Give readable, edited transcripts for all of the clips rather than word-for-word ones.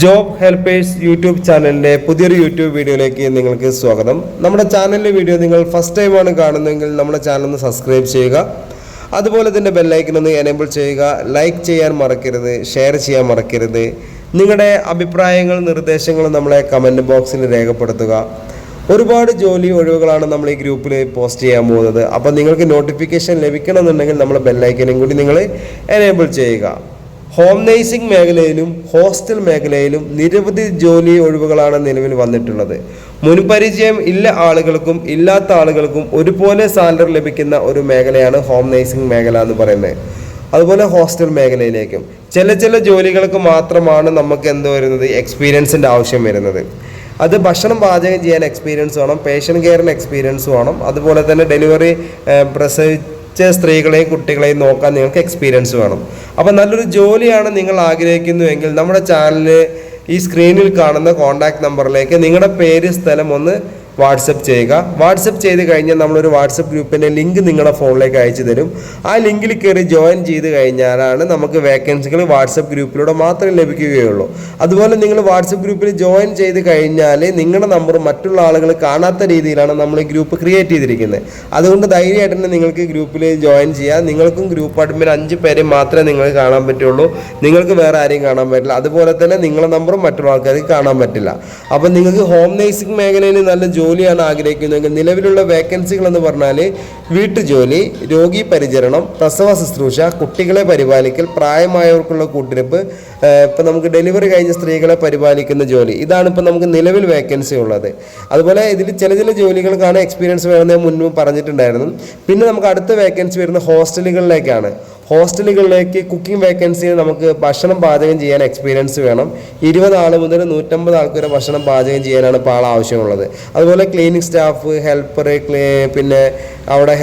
Job helpers YouTube ചാനലിൻ്റെ പുതിയൊരു YouTube വീഡിയോയിലേക്ക് നിങ്ങൾക്ക് സ്വാഗതം. നമ്മുടെ ചാനലിലെ വീഡിയോ നിങ്ങൾ ഫസ്റ്റ് ടൈമാണ് കാണുന്നതെങ്കിൽ നമ്മുടെ ചാനൽ ഒന്ന് സബ്സ്ക്രൈബ് ചെയ്യുക. അതുപോലെ തന്നെ ബെല്ലൈക്കൺ ഒന്ന് എനേബിൾ ചെയ്യുക. ലൈക്ക് ചെയ്യാൻ മറക്കരുത്, ഷെയർ ചെയ്യാൻ മറക്കരുത്. നിങ്ങളുടെ അഭിപ്രായങ്ങൾ നിർദ്ദേശങ്ങൾ നമ്മളെ കമൻറ്റ് ബോക്സിൽ രേഖപ്പെടുത്തുക. ഒരുപാട് ജോലി ഒഴിവുകളാണ് നമ്മൾ ഈ ഗ്രൂപ്പിൽ പോസ്റ്റ് ചെയ്യാൻ പോകുന്നത്. അപ്പോൾ നിങ്ങൾക്ക് നോട്ടിഫിക്കേഷൻ ലഭിക്കണമെന്നുണ്ടെങ്കിൽ നമ്മൾ ബെല്ലൈക്കനും കൂടി നിങ്ങൾ എനേബിൾ ചെയ്യുക. ഹോം നേഴ്സിംഗ് മേഖലയിലും ഹോസ്റ്റൽ മേഖലയിലും നിരവധി ജോലി ഒഴിവുകളാണ് നിലവിൽ വന്നിട്ടുള്ളത്. മുൻപരിചയം ഇല്ല ആളുകൾക്കും ഇല്ലാത്ത ആളുകൾക്കും ഒരുപോലെ സാലറി ലഭിക്കുന്ന ഒരു മേഖലയാണ് ഹോം നേഴ്സിംഗ് മേഖല എന്ന് പറയുന്നത്. അതുപോലെ ഹോസ്റ്റൽ മേഖലയിലേക്കും ചില ജോലികൾക്ക് മാത്രമാണ് നമുക്ക് എന്ത് വരുന്നത്, എക്സ്പീരിയൻസിൻ്റെ ആവശ്യം വരുന്നത്. അത് ഭക്ഷണം പാചകം ചെയ്യാൻ എക്സ്പീരിയൻസ് വേണം, പേഷ്യൻ്റ് കെയറിന് എക്സ്പീരിയൻസ് വേണം, അതുപോലെ തന്നെ ഡെലിവറി സ്ത്രീകളെയും കുട്ടികളെയും നോക്കാൻ നിങ്ങൾക്ക് എക്സ്പീരിയൻസ് വേണം. അപ്പോൾ നല്ലൊരു ജോലിയാണ് നിങ്ങൾ ആഗ്രഹിക്കുന്നുവെങ്കിൽ നമ്മുടെ ചാനലിൽ ഈ സ്ക്രീനിൽ കാണുന്ന കോൺടാക്ട് നമ്പറിലേക്ക് നിങ്ങളുടെ പേര്, സ്ഥലം ഒന്ന് വാട്സപ്പ് ചെയ്യുക. വാട്സപ്പ് ചെയ്ത് കഴിഞ്ഞാൽ നമ്മളൊരു വാട്സപ്പ് ഗ്രൂപ്പിൻ്റെ ലിങ്ക് നിങ്ങളുടെ ഫോണിലേക്ക് അയച്ചു തരും. ആ ലിങ്കിൽ കയറി ജോയിൻ ചെയ്ത് കഴിഞ്ഞാലാണ് നമുക്ക് വേക്കൻസികൾ വാട്സപ്പ് ഗ്രൂപ്പിലൂടെ മാത്രമേ ലഭിക്കുകയുള്ളൂ. അതുപോലെ നിങ്ങൾ വാട്സപ്പ് ഗ്രൂപ്പിൽ ജോയിൻ ചെയ്ത് കഴിഞ്ഞാൽ നിങ്ങളുടെ നമ്പർ മറ്റുള്ള ആളുകൾ കാണാത്ത രീതിയിലാണ് നമ്മൾ ഈ ഗ്രൂപ്പ് ക്രിയേറ്റ് ചെയ്തിരിക്കുന്നത്. അതുകൊണ്ട് ധൈര്യമായിട്ട് തന്നെ നിങ്ങൾക്ക് ഗ്രൂപ്പിൽ ജോയിൻ ചെയ്യാം. നിങ്ങൾക്കും ഗ്രൂപ്പ് അഡ്മിൻ 5 പേരെ മാത്രമേ നിങ്ങൾക്ക് കാണാൻ പറ്റുള്ളൂ. നിങ്ങൾക്ക് വേറെ ആരെയും കാണാൻ പറ്റില്ല. അതുപോലെ തന്നെ നിങ്ങളുടെ നമ്പറും മറ്റുള്ള ആൾക്കാർക്ക് കാണാൻ പറ്റില്ല. അപ്പോൾ നിങ്ങൾക്ക് ഹോം നേഴ്സിംഗ് മേഖലയിൽ നല്ല ജോലിയാണ് ആഗ്രഹിക്കുന്നതെങ്കിൽ നിലവിലുള്ള വേക്കൻസികൾ എന്ന് പറഞ്ഞാൽ വീട്ടുജോലി, രോഗി പരിചരണം, പ്രസവ ശുശ്രൂഷ, കുട്ടികളെ പരിപാലിക്കൽ, പ്രായമായവർക്കുള്ള കൂട്ടിരിപ്പ്, ഇപ്പം നമുക്ക് ഡെലിവറി കഴിഞ്ഞ സ്ത്രീകളെ പരിപാലിക്കുന്ന ജോലി, ഇതാണ് ഇപ്പം നമുക്ക് നിലവിൽ വേക്കൻസി ഉള്ളത്. അതുപോലെ ഇതിൽ ചില ജോലികൾക്കാണ് എക്സ്പീരിയൻസ് വേണമെന്ന് മുൻപ് പറഞ്ഞിട്ടുണ്ടായിരുന്നു. പിന്നെ നമുക്ക് അടുത്ത വേക്കൻസി വരുന്ന ഹോസ്റ്റലുകളിലേക്കാണ്. ഹോസ്റ്റലുകളിലേക്ക് കുക്കിംഗ് വേക്കൻസി നമുക്ക് ഭക്ഷണം പാചകം ചെയ്യാൻ എക്സ്പീരിയൻസ് വേണം. 20 ആൾ മുതൽ 150 ആൾക്ക് വരെ ഭക്ഷണം പാചകം ചെയ്യാനാണ് ഇപ്പോൾ ആൾ ആവശ്യമുള്ളത്. അതുപോലെ ക്ലീനിങ് സ്റ്റാഫ്, ഹെൽപ്പർ, പിന്നെ അവിടെ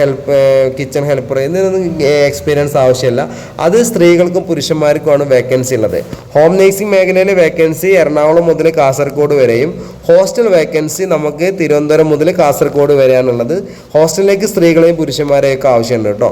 കിച്ചൺ ഹെൽപ്പർ എന്നൊന്നും എക്സ്പീരിയൻസ് ആവശ്യമില്ല. അത് സ്ത്രീകൾക്കും പുരുഷന്മാർക്കുമാണ് വേക്കൻസി ഉള്ളത്. ഹോം നേഴ്സിംഗ് മേഖലയിലെ വേക്കൻസി എറണാകുളം മുതൽ കാസർഗോഡ് വരെയും, ഹോസ്റ്റൽ വേക്കൻസി നമുക്ക് തിരുവനന്തപുരം മുതൽ കാസർഗോഡ് വരെയാണുള്ളത്. ഹോസ്റ്റലിലേക്ക് സ്ത്രീകളെയും പുരുഷന്മാരെയും ഒക്കെ ആവശ്യമുണ്ട് കേട്ടോ.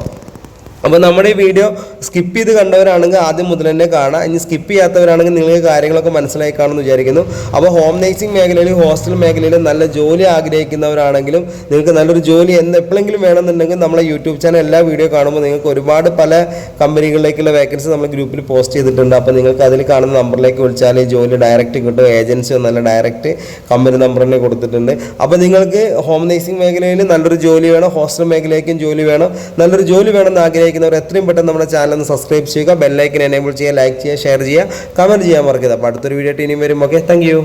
അപ്പോൾ നമ്മുടെ ഈ വീഡിയോ സ്കിപ്പ് ചെയ്ത് കണ്ടവരാണെങ്കിൽ ആദ്യം മുതൽ തന്നെ കാണാം. ഇനി സ്കിപ്പ് ചെയ്യാത്തവരാണെങ്കിൽ നിങ്ങൾക്ക് കാര്യങ്ങളൊക്കെ മനസ്സിലായി കാണുമെന്ന് വിചാരിക്കുന്നു. അപ്പോൾ ഹോം നേഴ്സിംഗ് മേഖലയിലും ഹോസ്റ്റൽ മേഖലയിലും നല്ല ജോലി ആഗ്രഹിക്കുന്നവരാണെങ്കിലും നിങ്ങൾക്ക് നല്ലൊരു ജോലി എപ്പോഴെങ്കിലും വേണമെന്നുണ്ടെങ്കിൽ നമ്മളെ യൂട്യൂബ് ചാനൽ എല്ലാ വീഡിയോ കാണുമ്പോൾ നിങ്ങൾക്ക് ഒരുപാട് പല കമ്പനികളിലേക്കുള്ള വേക്കൻസി നമ്മൾ ഗ്രൂപ്പിൽ പോസ്റ്റ് ചെയ്തിട്ടുണ്ട്. അപ്പോൾ നിങ്ങൾക്ക് അതിൽ കാണുന്ന നമ്പറിലേക്ക് വിളിച്ചാൽ ഈ ജോലി ഡയറക്റ്റ് കിട്ടും. ഏജൻസി ഒന്നല്ല, ഡയറക്റ്റ് കമ്പനി നമ്പറിൽ കൊടുത്തിട്ടുണ്ട്. അപ്പോൾ നിങ്ങൾക്ക് ഹോം നേഴ്സിംഗ് മേഖലയിൽ നല്ലൊരു ജോലി വേണം, ഹോസ്റ്റൽ മേഖലയിലേക്കും ജോലി വേണം, നല്ലൊരു ജോലി വേണമെന്ന് ആഗ്രഹിക്കുന്നവർ എത്രയും പെട്ടെന്ന് നമ്മുടെ ചാനൽ ഒന്ന് സബ്സ്ക്രൈബ് ചെയ്യുക, ബെല്ലൈക്കൻ എനേബിൾ ചെയ്യുക, ലൈക്ക് ചെയ്യുക, ഷെയർ ചെയ്യുക, കമൻറ്റ് ചെയ്യാൻ മറക്കരുത്. അപ്പോൾ അടുത്തൊരു വീഡിയോ ഇനിയും വരും. Okay, thank you.